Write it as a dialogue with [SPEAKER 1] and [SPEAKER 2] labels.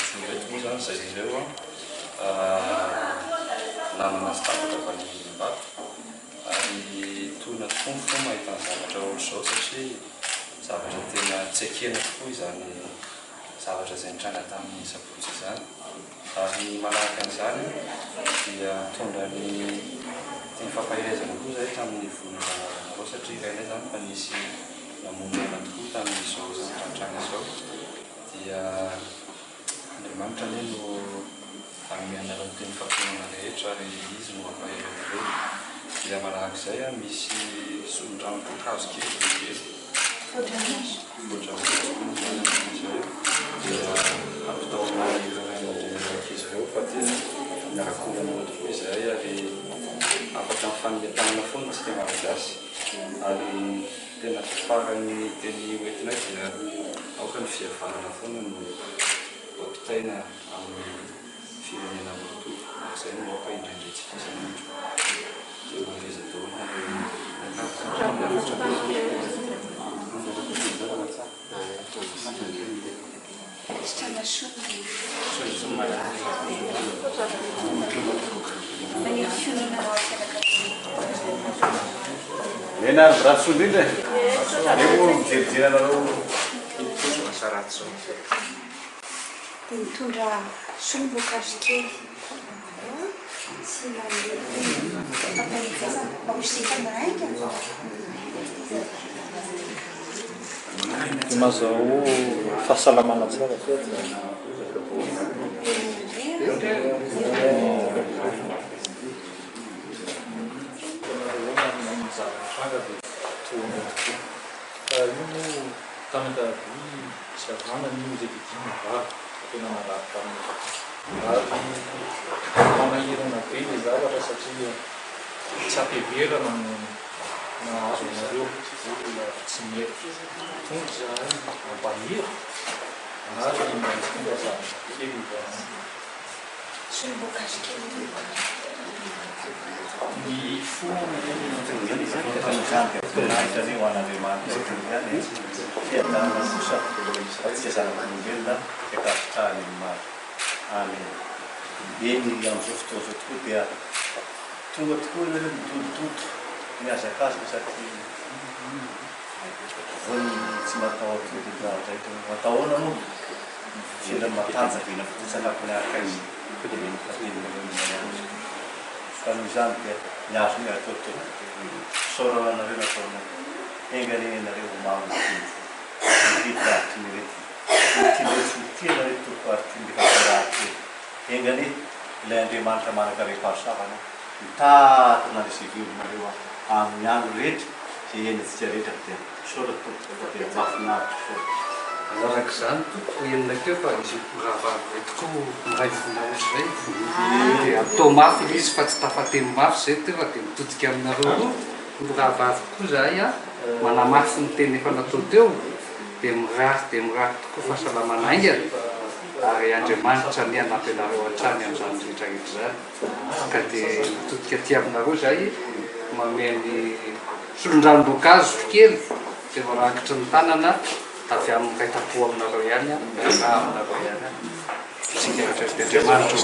[SPEAKER 1] soreto moa zany zay ireo nanana stafatra avy any Mbato ary toina tokoa foa mahitana zavatra ohatr'izao satria zavatra tena tsy ekena tokoa izany zavatra izay nitranga tamin'ny sabotsy izany ary manaraka an'izany dia mitondra ny teny fampaherezana koa zay tamin'ny volon'Andriamanitra satria ilainay zany fa nisy namonana tokoa tamin'izao nitranga izao dia Andriamanitra anie no anomianareo teny fampihenana rehetra ary izy no mampaherana ireo dia manaraka izay misy solondranom-boankazo kely dia ampitaona ireo ankizy ireo fa dia miarakolana tokoa izay ary afaka mifanintanana foana tsika malagasy ary tena farany teny hoentina dia aoka ny fihavanana foana no ampitaina amin'ny firenena matoto izay no aoka indrindritsika isanandro dia mavezadona
[SPEAKER 2] Lena ratsy indrindra eo mijerijery anareo
[SPEAKER 1] masaratsy
[SPEAKER 3] dia mitondra solom-boankazo kely sy fampahivezana mahosika maraika
[SPEAKER 4] mazao fahasalamana tsara fety
[SPEAKER 5] tamin-davy zavana ny zay vidina vary tena mararaka ary manahirana be ny zavatra satria tsy ampiheverana no nahazo nareo tsy mety tonga zany mampahira ary maitsika kely
[SPEAKER 3] solom-boankazo kely
[SPEAKER 5] ny fomba
[SPEAKER 2] zany ho an'Andriamanitra zany fiadanana kosa tsy zanak'olombelona ekasitrahany maro any eny amin'izao fotoana zao tokoa dia tonga tokoa ireo mitototo miazakazaka satria vony tsy matao atodidravatra matahoana moa fela matanjaka ina fototsakako miaraka izy fa noho izany dia miazo miaratoto soranareo nataona enganenareo mamididavitra mirety tianareo toko ary tiandefaaraty engane ilay Andriamanitra manaka reparsavana mitatana le sevelonareo amin'ny andro rehetra zay enitsika rehetra dia soratoko dia mafinaritra so
[SPEAKER 6] Anaraka izany toko enina keo fa izy rahavavy tokoa miray vonaosy zay dia atao mafy ilay izy fa tsy tafateny mafy zay teo fa dia mitodika aminareo koa rahavavy koa zahay manamafy ny teny efa natao teo dia mirary tokoa fahasalamana aingana ary Andriamanitra ny hanampy anareo hatrany amin'izany rehetrarehetra zany ka dia mitodika aty aminareo zahay mameny solondranom-boankazo kely dia marakitra ny tanana avy amin'ny kaitapo aminareo ihany aminareo ihany sika rehetra Andriamanitra